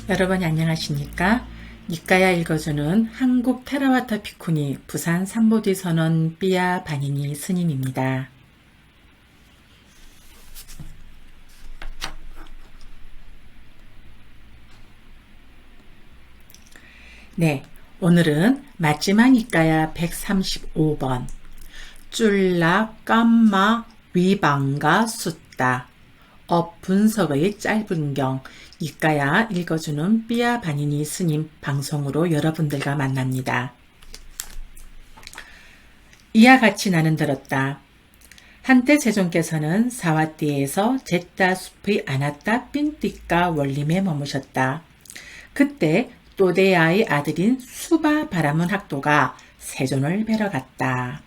여러분 안녕하십니까? 니까야 읽어주는 한국 테라와타 피쿠니 부산 삼보디 선원 삐아 바니니 스님입니다. 네, 오늘은 마지막 니까야 135번 쫄라 깜마 위방가 숫다 업 분석의 짧은 경 니까야 읽어주는 삐아 바니니 스님 방송으로 여러분들과 만납니다. 이와 같이 나는 들었다. 한때 세존께서는 사와띠에서 제따 숲의 아나따 핀띠까 원림에 머무셨다. 그때 또데야의 아들인 수바 바라문 학도가 세존을 뵈러 갔다.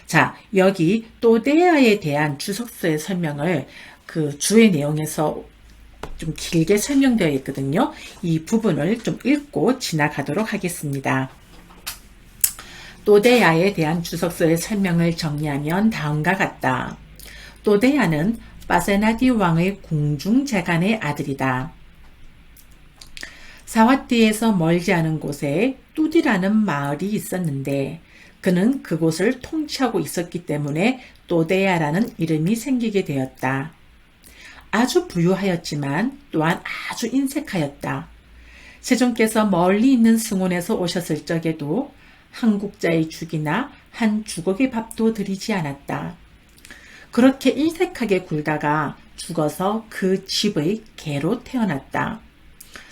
자, 여기 또데야에 대한 주석서의 설명을 그 주의 내용에서 좀 길게 설명되어 있거든요. 이 부분을 좀 읽고 지나가도록 하겠습니다. 또데야에 대한 주석서의 설명을 정리하면 다음과 같다. 또데야는 빠세나디 왕의 궁중재간의 아들이다. 사와띠에서 멀지 않은 곳에 뚜디라는 마을이 있었는데 그는 그곳을 통치하고 있었기 때문에 또데야라는 이름이 생기게 되었다. 아주 부유하였지만 또한 아주 인색하였다. 세존께서 멀리 있는 승원에서 오셨을 적에도 한 국자의 죽이나 한 주걱의 밥도 드리지 않았다. 그렇게 인색하게 굴다가 죽어서 그 집의 개로 태어났다.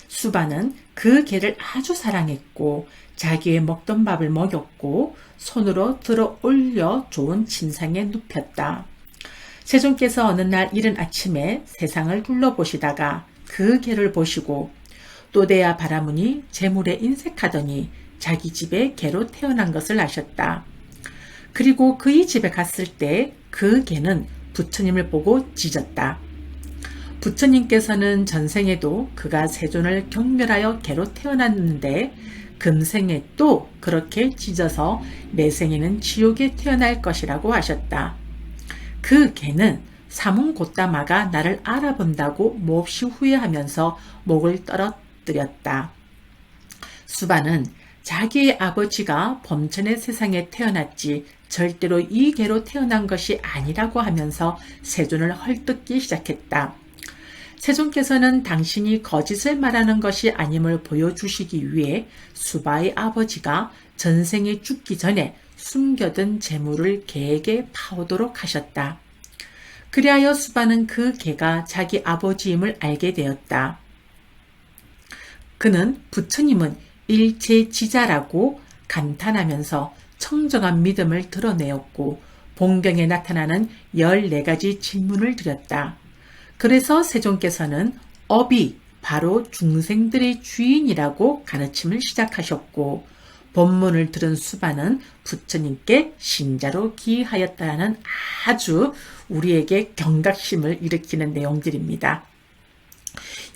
수바는 그 개를 아주 사랑했고 자기의 먹던 밥을 먹였고 손으로 들어 올려 좋은 침상에 눕혔다. 세존께서 어느 날 이른 아침에 세상을 둘러보시다가 그 개를 보시고 또데야 바라문이 재물에 인색하더니 자기 집에 개로 태어난 것을 아셨다. 그리고 그의 집에 갔을 때 그 개는 부처님을 보고 짖었다. 부처님께서는 전생에도 그가 세존을 경멸하여 개로 태어났는데 금생에 또 그렇게 짖어서 내생에는 지옥에 태어날 것이라고 하셨다. 그 개는 사문고따마가 나를 알아본다고 몹시 후회하면서 목을 떨어뜨렸다. 수바는 자기의 아버지가 범천의 세상에 태어났지 절대로 이 개로 태어난 것이 아니라고 하면서 세존을 헐뜯기 시작했다. 세존께서는 당신이 거짓을 말하는 것이 아님을 보여주시기 위해 수바의 아버지가 전생에 죽기 전에 숨겨둔 재물을 개에게 파오도록 하셨다. 그리하여 수바는 그 개가 자기 아버지임을 알게 되었다. 그는 부처님은 일체지자라고 감탄하면서 청정한 믿음을 드러내었고 본경에 나타나는 14가지 질문을 드렸다. 그래서 세존께서는 업이 바로 중생들의 주인이라고 가르침을 시작하셨고 본문을 들은 수바는 부처님께 신자로 기하였다는 아주 우리에게 경각심을 일으키는 내용들입니다.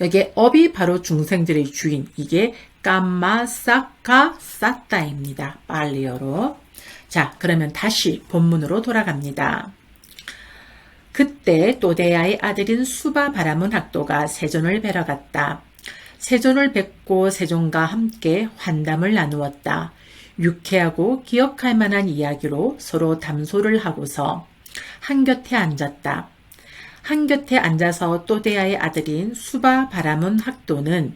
여기에 업이 바로 중생들의 주인, 이게 깜마사카 사타입니다. 빨리어로. 자, 그러면 다시 본문으로 돌아갑니다. 그때 또데야의 아들인 수바 바라문 학도가 세존을 뵈러 갔다. 세존을 뵙고 세존과 함께 환담을 나누었다. 유쾌하고 기억할 만한 이야기로 서로 담소를 하고서 한곁에 앉았다. 한곁에 앉아서 또데야의 아들인 수바 바라문 학도는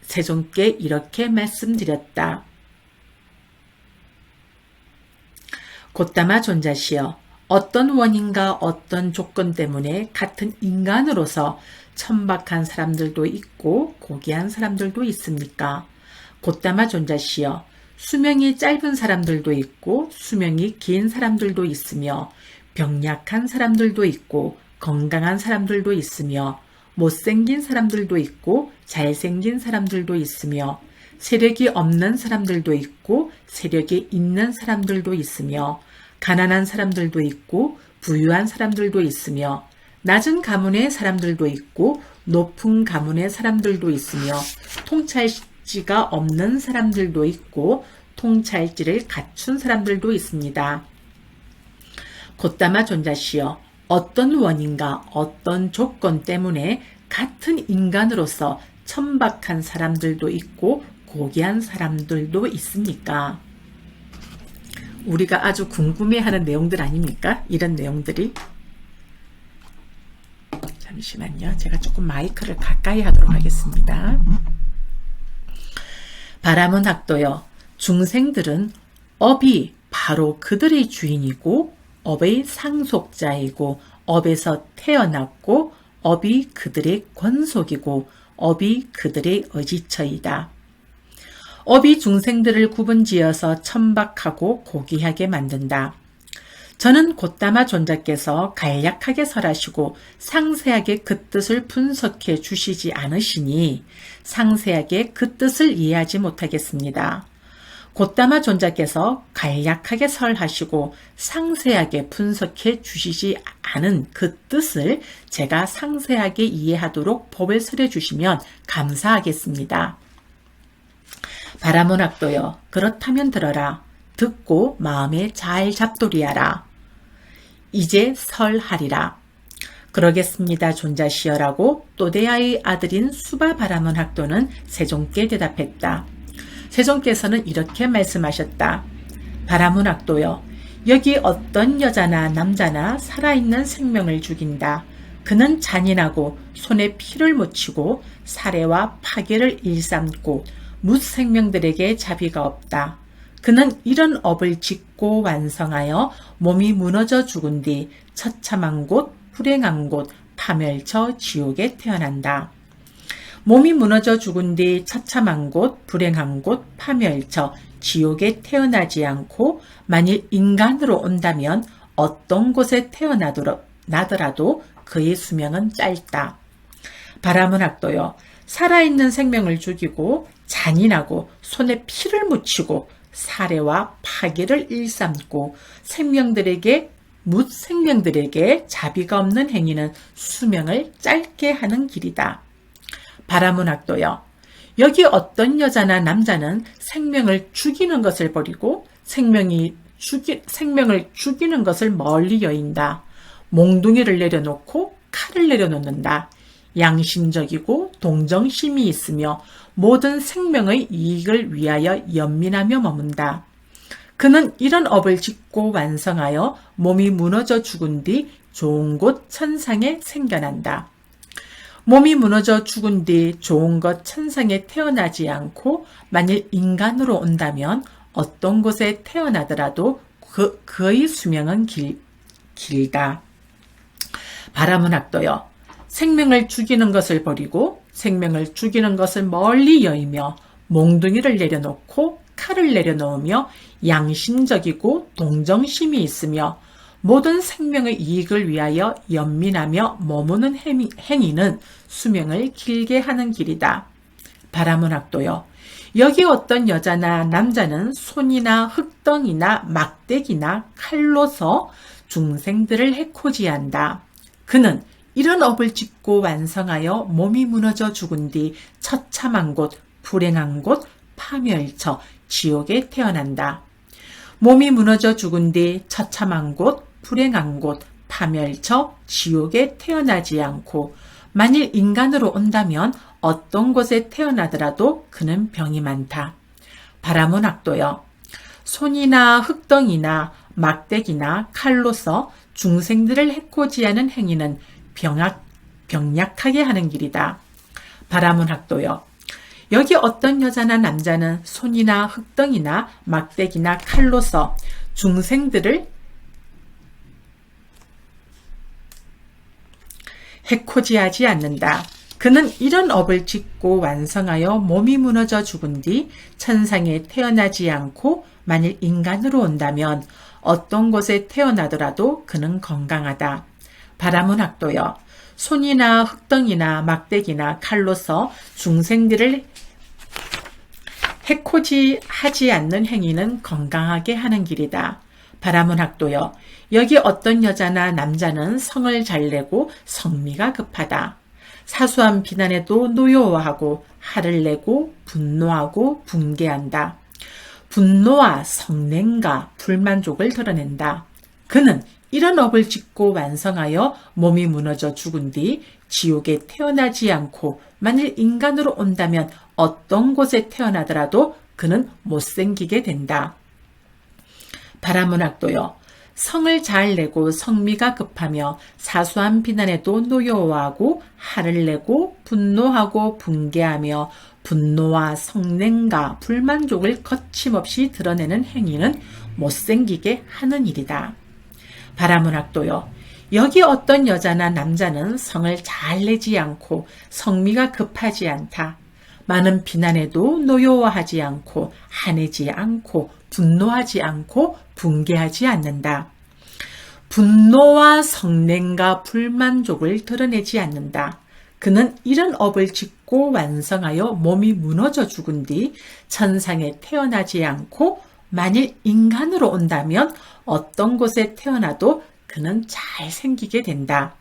세존께 이렇게 말씀드렸다. 곧다마 존자시여, 어떤 원인과 어떤 조건 때문에 같은 인간으로서 천박한 사람들도 있고 고귀한 사람들도 있습니까? 곧다마 존자시여, 수명이 짧은 사람들도 있고 수명이 긴 사람들도 있으며 병약한 사람들도 있고 건강한 사람들도 있으며 못생긴 사람들도 있고 잘생긴 사람들도 있으며 세력이 없는 사람들도 있고 세력이 있는 사람들도 있으며 가난한 사람들도 있고 부유한 사람들도 있으며 낮은 가문의 사람들도 있고 높은 가문의 사람들도 있으며 통찰지가 없는 사람들도 있고 통찰지를 갖춘 사람들도 있습니다. 곧다마 존자시여, 어떤 원인과 어떤 조건 때문에 같은 인간으로서 천박한 사람들도 있고 고귀한 사람들도 있으니까 우리가 아주 궁금해하는 내용들 아닙니까? 이런 내용들이. 잠시만요. 제가 조금 마이크를 가까이 하도록 하겠습니다. 바라문 학도요. 중생들은 업이 바로 그들의 주인이고 업의 상속자이고 업에서 태어났고 업이 그들의 권속이고 업이 그들의 의지처이다. 업이 중생들을 구분지어서 천박하고 고귀하게 만든다. 저는 곧다마 존자께서 간략하게 설하시고 상세하게 그 뜻을 분석해 주시지 않으시니 상세하게 그 뜻을 이해하지 못하겠습니다. 곧다마 존자께서 간략하게 설하시고 상세하게 분석해 주시지 않은 그 뜻을 제가 상세하게 이해하도록 법을 설해 주시면 감사하겠습니다. 바라문 학도여, 그렇다면 들어라. 듣고 마음에 잘 잡돌이하라. 이제 설하리라. 그러겠습니다, 존자시여라고 또대아의 아들인 수바 바라문 학도는 세종께 대답했다. 세종께서는 이렇게 말씀하셨다. 바라문 학도여, 여기 어떤 여자나 남자나 살아있는 생명을 죽인다. 그는 잔인하고 손에 피를 묻히고 사례와 파괴를 일삼고 무생명들에게 자비가 없다. 그는 이런 업을 짓고 완성하여 몸이 무너져 죽은 뒤 처참한 곳, 불행한 곳, 파멸처 지옥에 태어난다. 몸이 무너져 죽은 뒤 처참한 곳, 불행한 곳, 파멸처 지옥에 태어나지 않고 만일 인간으로 온다면 어떤 곳에 태어나더라도 그의 수명은 짧다. 바라문 학도여, 살아있는 생명을 죽이고 잔인하고 손에 피를 묻히고 살해와 파괴를 일삼고 생명들에게 자비가 없는 행위는 수명을 짧게 하는 길이다. 바라문 학도여, 여기 어떤 여자나 남자는 생명을 죽이는 것을 버리고 생명을 죽이는 것을 멀리 여인다. 몽둥이를 내려놓고 칼을 내려놓는다. 양심적이고 동정심이 있으며 모든 생명의 이익을 위하여 연민하며 머문다. 그는 이런 업을 짓고 완성하여 몸이 무너져 죽은 뒤 좋은 곳 천상에 생겨난다. 몸이 무너져 죽은 뒤 좋은 것 천상에 태어나지 않고 만일 인간으로 온다면 어떤 곳에 태어나더라도 그의 수명은 길다. 바라문 학도여, 생명을 죽이는 것을 버리고 생명을 죽이는 것을 멀리 여이며 몽둥이를 내려놓고 칼을 내려놓으며 양심적이고 동정심이 있으며 모든 생명의 이익을 위하여 연민하며 머무는 행위는 수명을 길게 하는 길이다. 바라문 학도여, 여기 어떤 여자나 남자는 손이나 흙덩이나 막대기나 칼로서 중생들을 해코지한다. 그는 이런 업을 짓고 완성하여 몸이 무너져 죽은 뒤 처참한 곳, 불행한 곳, 파멸처, 지옥에 태어난다. 몸이 무너져 죽은 뒤 처참한 곳, 불행한 곳, 파멸처, 지옥에 태어나지 않고 만일 인간으로 온다면 어떤 곳에 태어나더라도 그는 병이 많다. 바라문 학도여, 손이나 흙덩이나 막대기나 칼로서 중생들을 해코지하는 행위는 병약하게 하는 길이다. 바라문 학도여, 여기 어떤 여자나 남자는 손이나 흙덩이나 막대기나 칼로서 중생들을 해코지하지 않는다. 그는 이런 업을 짓고 완성하여 몸이 무너져 죽은 뒤 천상에 태어나지 않고 만일 인간으로 온다면 어떤 곳에 태어나더라도 그는 건강하다. 바라문 학도여, 손이나 흙덩이나 막대기나 칼로서 중생들을 해코지하지 않는 행위는 건강하게 하는 길이다. 바라문 학도여, 여기 어떤 여자나 남자는 성을 잘 내고 성미가 급하다. 사소한 비난에도 노여워하고 화를 내고 분노하고 붕괴한다. 분노와 성냉과 불만족을 드러낸다. 그는 이런 업을 짓고 완성하여 몸이 무너져 죽은 뒤 지옥에 태어나지 않고 만일 인간으로 온다면 어떤 곳에 태어나더라도 그는 못생기게 된다. 바라문학도요. 성을 잘 내고 성미가 급하며 사소한 비난에도 노여워하고 화를 내고 분노하고 붕괴하며 분노와 성냄과 불만족을 거침없이 드러내는 행위는 못생기게 하는 일이다. 바라문학도요. 여기 어떤 여자나 남자는 성을 잘 내지 않고 성미가 급하지 않다. 많은 비난에도 노여워하지 않고 화내지 않고 분노하지 않고 붕괴하지 않는다. 분노와 성냄과 불만족을 드러내지 않는다. 그는 이런 업을 짓고 완성하여 몸이 무너져 죽은 뒤 천상에 태어나지 않고 만일 인간으로 온다면 어떤 곳에 태어나도 그는 잘 생기게 된다.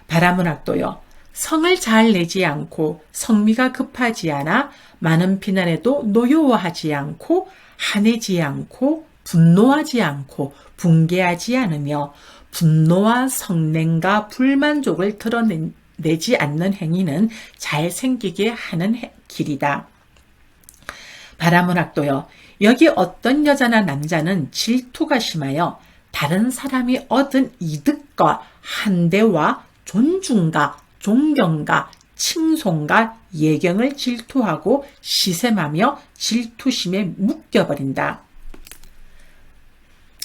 바라문학도요. 성을 잘 내지 않고 성미가 급하지 않아 많은 비난에도 노여워하지 않고 화내지 않고 분노하지 않고 붕괴하지 않으며 분노와 성냄과 불만족을 드러내지 않는 행위는 잘 생기게 하는 길이다. 바라문학도요. 여기 어떤 여자나 남자는 질투가 심하여 다른 사람이 얻은 이득과 한대와 존중과 존경과 칭송과 예경을 질투하고 시샘하며 질투심에 묶여버린다.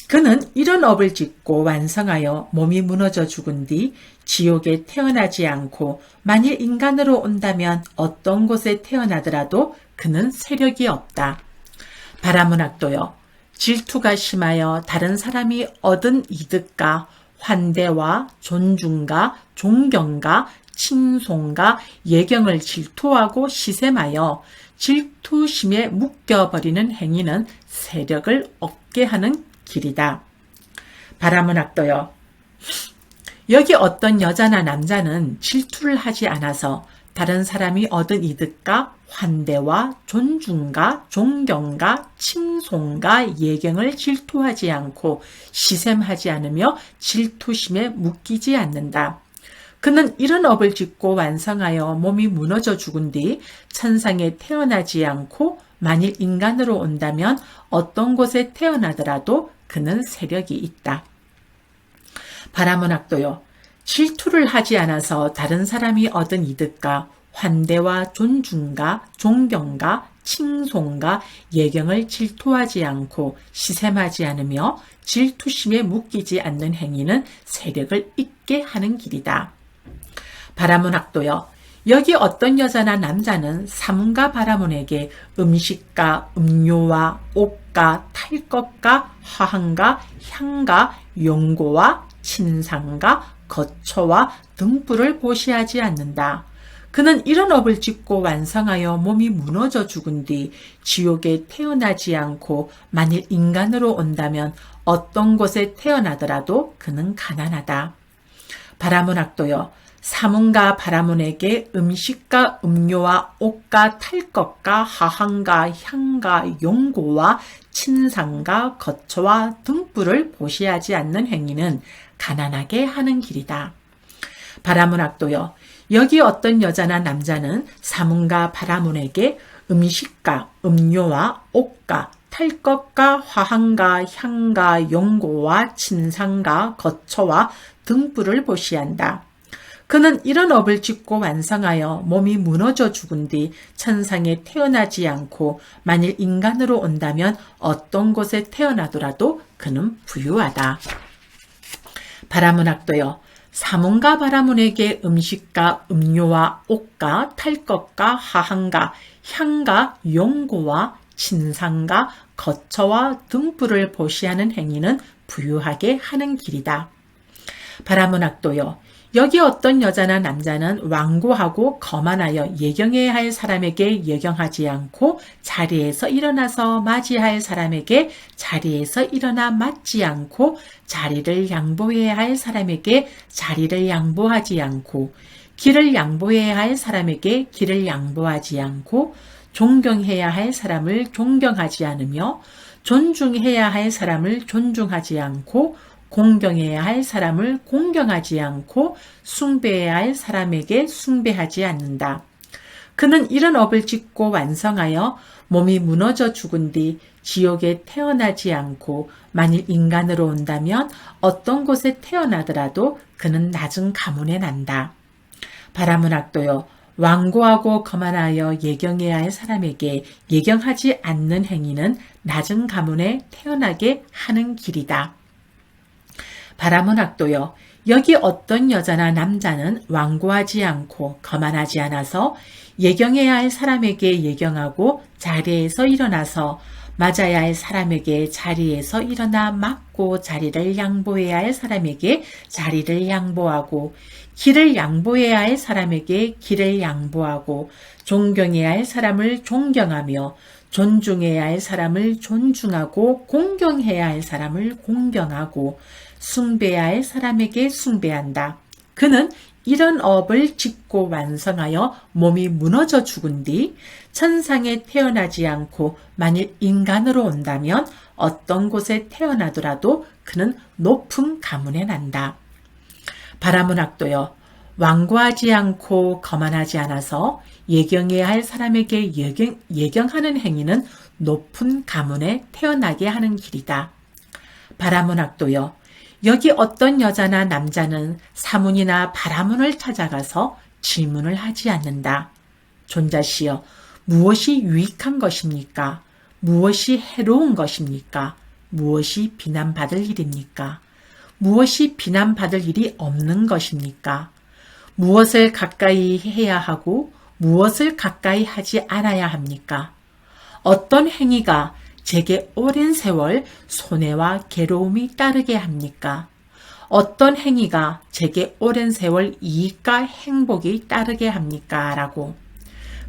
그는 이런 업을 짓고 완성하여 몸이 무너져 죽은 뒤 지옥에 태어나지 않고 만일 인간으로 온다면 어떤 곳에 태어나더라도 그는 세력이 없다. 바라문학도요. 질투가 심하여 다른 사람이 얻은 이득과 환대와 존중과 존경과 칭송과 예경을 질투하고 시샘하여 질투심에 묶여버리는 행위는 세력을 얻게 하는 길이다. 바라문학도요. 여기 어떤 여자나 남자는 질투를 하지 않아서 다른 사람이 얻은 이득과 환대와 존중과 존경과 칭송과 예경을 질투하지 않고 시샘하지 않으며 질투심에 묶이지 않는다. 그는 이런 업을 짓고 완성하여 몸이 무너져 죽은 뒤 천상에 태어나지 않고 만일 인간으로 온다면 어떤 곳에 태어나더라도 그는 세력이 있다. 바라문학도요. 질투를 하지 않아서 다른 사람이 얻은 이득과 환대와 존중과 존경과 칭송과 예경을 질투하지 않고 시샘하지 않으며 질투심에 묶이지 않는 행위는 세력을 잇게 하는 길이다. 바라문학도요. 여기 어떤 여자나 남자는 사문과 바라문에게 음식과 음료와 옷과 탈 것과 화한과 향과 용고와 친상과 거처와 등불을 보시하지 않는다. 그는 이런 업을 짓고 완성하여 몸이 무너져 죽은 뒤 지옥에 태어나지 않고 만일 인간으로 온다면 어떤 곳에 태어나더라도 그는 가난하다. 바라문학도요. 사문과 바라문에게 음식과 음료와 옷과 탈 것과 화한과 향과 용고와 친상과 거처와 등불을 보시하지 않는 행위는 가난하게 하는 길이다. 바라문학도요. 여기 어떤 여자나 남자는 사문과 바라문에게 음식과 음료와 옷과 탈 것과 화한과 향과 용고와 친상과 거처와 등불을 보시한다. 그는 이런 업을 짓고 완성하여 몸이 무너져 죽은 뒤 천상에 태어나지 않고 만일 인간으로 온다면 어떤 곳에 태어나더라도 그는 부유하다. 바라문학도요. 사문과 바라문에게 음식과 음료와 옷과 탈 것과 화한과 향과 용고와 친상과 거처와 등불을 보시하는 행위는 부유하게 하는 길이다. 바라문학도요. 여기 어떤 여자나 남자는 완고하고 거만하여 예경해야 할 사람에게 예경하지 않고 자리에서 일어나서 맞이할 사람에게 자리에서 일어나 맞지 않고 자리를 양보해야 할 사람에게 자리를 양보하지 않고 길을 양보해야 할 사람에게 길을 양보하지 않고 존경해야 할 사람을 존경하지 않으며 존중해야 할 사람을 존중하지 않고 공경해야 할 사람을 공경하지 않고 숭배해야 할 사람에게 숭배하지 않는다. 그는 이런 업을 짓고 완성하여 몸이 무너져 죽은 뒤 지옥에 태어나지 않고 만일 인간으로 온다면 어떤 곳에 태어나더라도 그는 낮은 가문에 난다. 바라문학도여, 완고하고 거만하여 예경해야 할 사람에게 예경하지 않는 행위는 낮은 가문에 태어나게 하는 길이다. 바라문학도여, 여기 어떤 여자나 남자는 완고하지 않고 거만하지 않아서 예경해야 할 사람에게 예경하고 자리에서 일어나서 맞아야 할 사람에게 자리에서 일어나 맞고 자리를 양보해야 할 사람에게 자리를 양보하고 길을 양보해야 할 사람에게 길을 양보하고 존경해야 할 사람을 존경하며 존중해야 할 사람을 존중하고 공경해야 할 사람을 공경하고 숭배해야 할 사람에게 숭배한다. 그는 이런 업을 짓고 완성하여 몸이 무너져 죽은 뒤 천상에 태어나지 않고 만일 인간으로 온다면 어떤 곳에 태어나더라도 그는 높은 가문에 난다. 바라문학도여, 완고하지 않고 거만하지 않아서 예경해야 할 사람에게 예경하는 행위는 높은 가문에 태어나게 하는 길이다. 바라문학도여, 여기 어떤 여자나 남자는 사문이나 바라문을 찾아가서 질문을 하지 않는다. 존자시여, 무엇이 유익한 것입니까? 무엇이 해로운 것입니까? 무엇이 비난받을 일입니까? 무엇이 비난받을 일이 없는 것입니까? 무엇을 가까이 해야 하고 무엇을 가까이 하지 않아야 합니까? 어떤 행위가 제게 오랜 세월 손해와 괴로움이 따르게 합니까? 어떤 행위가 제게 오랜 세월 이익과 행복이 따르게 합니까? 라고.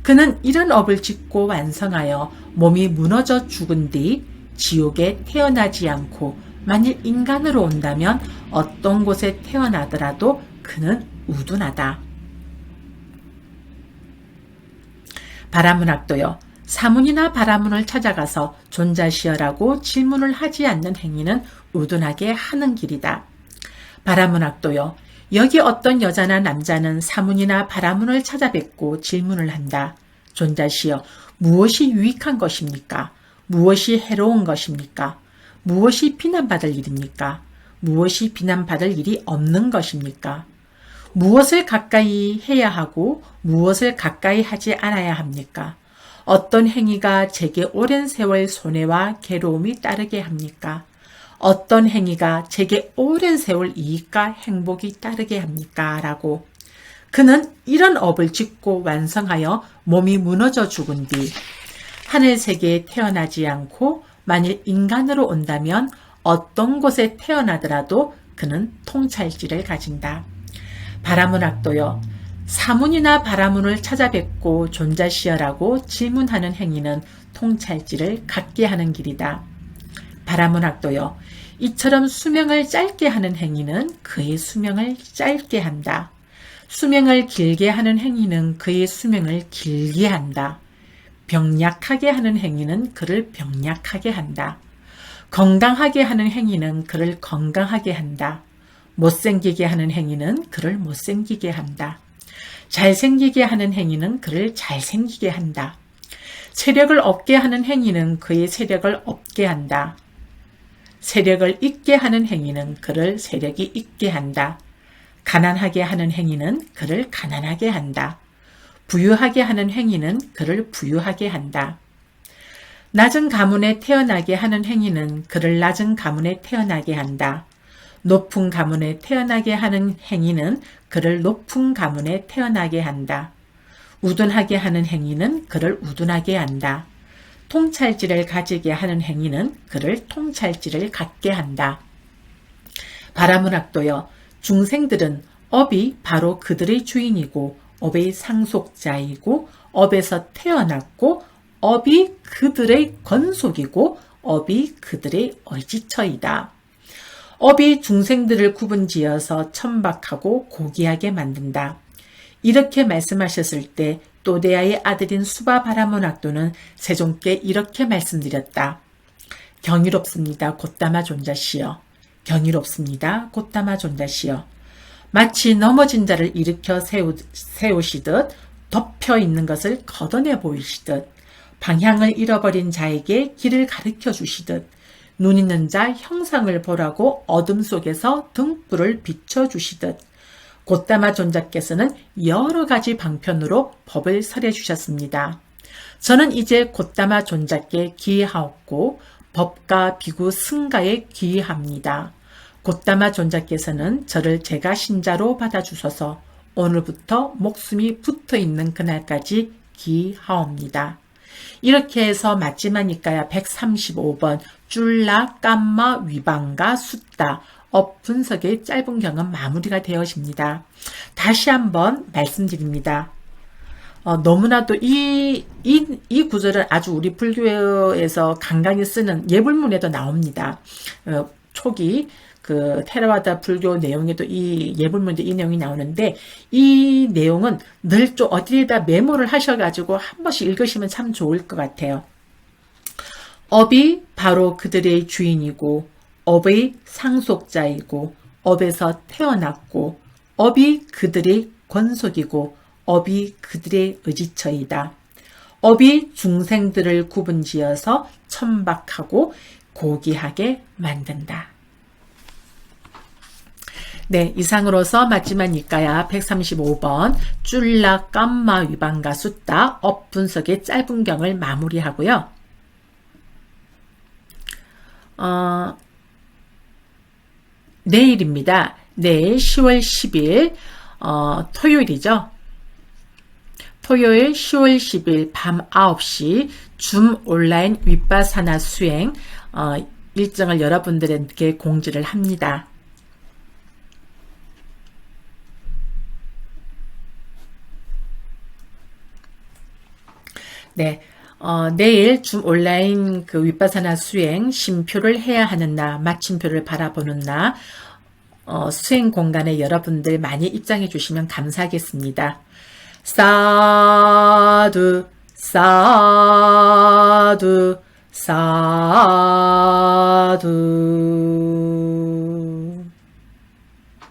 그는 이런 업을 짓고 완성하여 몸이 무너져 죽은 뒤 지옥에 태어나지 않고 만일 인간으로 온다면 어떤 곳에 태어나더라도 그는 우둔하다. 바라문학도여, 사문이나 바라문을 찾아가서 존자시여라고 질문을 하지 않는 행위는 우둔하게 하는 길이다. 바라문학도여, 여기 어떤 여자나 남자는 사문이나 바라문을 찾아뵙고 질문을 한다. 존자시여, 무엇이 유익한 것입니까? 무엇이 해로운 것입니까? 무엇이 비난받을 일입니까? 무엇이 비난받을 일이 없는 것입니까? 무엇을 가까이 해야 하고 무엇을 가까이 하지 않아야 합니까? 어떤 행위가 제게 오랜 세월 손해와 괴로움이 따르게 합니까? 어떤 행위가 제게 오랜 세월 이익과 행복이 따르게 합니까? 라고. 그는 이런 업을 짓고 완성하여 몸이 무너져 죽은 뒤 하늘 세계에 태어나지 않고 만일 인간으로 온다면 어떤 곳에 태어나더라도 그는 통찰지를 가진다. 바라문학도여, 사문이나 바라문을 찾아뵙고 존자시여라고 질문하는 행위는 통찰지를 갖게 하는 길이다. 바라문학도여, 이처럼 수명을 짧게 하는 행위는 그의 수명을 짧게 한다. 수명을 길게 하는 행위는 그의 수명을 길게 한다. 병약하게 하는 행위는 그를 병약하게 한다. 건강하게 하는 행위는 그를 건강하게 한다. 못생기게 하는 행위는 그를 못생기게 한다. 잘생기게 하는 행위는 그를 잘생기게 한다. 세력을 얻게 하는 행위는 그의 세력을 얻게 한다. 세력을 잊게 하는 행위는 그를 세력이 잊게 한다. 가난하게 하는 행위는 그를 가난하게 한다. 부유하게 하는 행위는 그를 부유하게 한다. 낮은 가문에 태어나게 하는 행위는 그를 낮은 가문에 태어나게 한다. 높은 가문에 태어나게 하는 행위는 그를 높은 가문에 태어나게 한다. 우둔하게 하는 행위는 그를 우둔하게 한다. 통찰지를 가지게 하는 행위는 그를 통찰지를 갖게 한다. 바라문학도여, 중생들은 업이 바로 그들의 주인이고 업의 상속자이고 업에서 태어났고 업이 그들의 건속이고 업이 그들의 의지처이다. 업이 중생들을 구분지어서 천박하고 고귀하게 만든다. 이렇게 말씀하셨을 때 또데아의 아들인 수바 바라문학도는 세종께 이렇게 말씀드렸다. 경이롭습니다. 곧다마 존자시여. 경이롭습니다. 곧다마 존자시여. 마치 넘어진 자를 일으켜 세우시듯 덮여 있는 것을 걷어내 보이시듯, 방향을 잃어버린 자에게 길을 가르쳐 주시듯, 눈 있는 자 형상을 보라고 어둠 속에서 등불을 비춰주시듯, 곧다마 존자께서는 여러 가지 방편으로 법을 설해 주셨습니다. 저는 이제 곧다마 존자께 기회하옵고 법가 비구 승가에 기회합니다. 곧다마 존자께서는 저를 제가 신자로 받아주셔서 오늘부터 목숨이 붙어있는 그날까지 기하옵니다. 이렇게 해서 마지막이니까야 135번 쫄라 깜마 위방가 숫다 업 분석의 짧은 경은 마무리가 되어집니다. 다시 한번 말씀드립니다. 너무나도 이 구절을 아주 우리 불교에서 간간히 쓰는 예불문에도 나옵니다. 초기 그 테라와다 불교 내용에도 이 예불문도 이 내용이 나오는데, 이 내용은 늘 좀 어디에다 메모를 하셔가지고 한 번씩 읽으시면 참 좋을 것 같아요. 업이 바로 그들의 주인이고, 업의 상속자이고, 업에서 태어났고, 업이 그들의 권속이고, 업이 그들의 의지처이다. 업이 중생들을 구분지어서 천박하고 고귀하게 만든다. 네, 이상으로서 마지막 니까야 135번 쫄라 깜마 위방가 숫다 업 분석의 짧은 경을 마무리하고요. 내일입니다. 내일 10월 10일 토요일이죠. 토요일 10월 10일 밤 9시 줌 온라인 윗바사나 수행 일정을 여러분들에게 공지를 합니다. 네, 내일 줌 온라인 그 윗바사나 수행 심표를 해야 하는 날, 마침표를 바라보는 날, 수행 공간에 여러분들 많이 입장해 주시면 감사하겠습니다. 사두, 사두, 사두.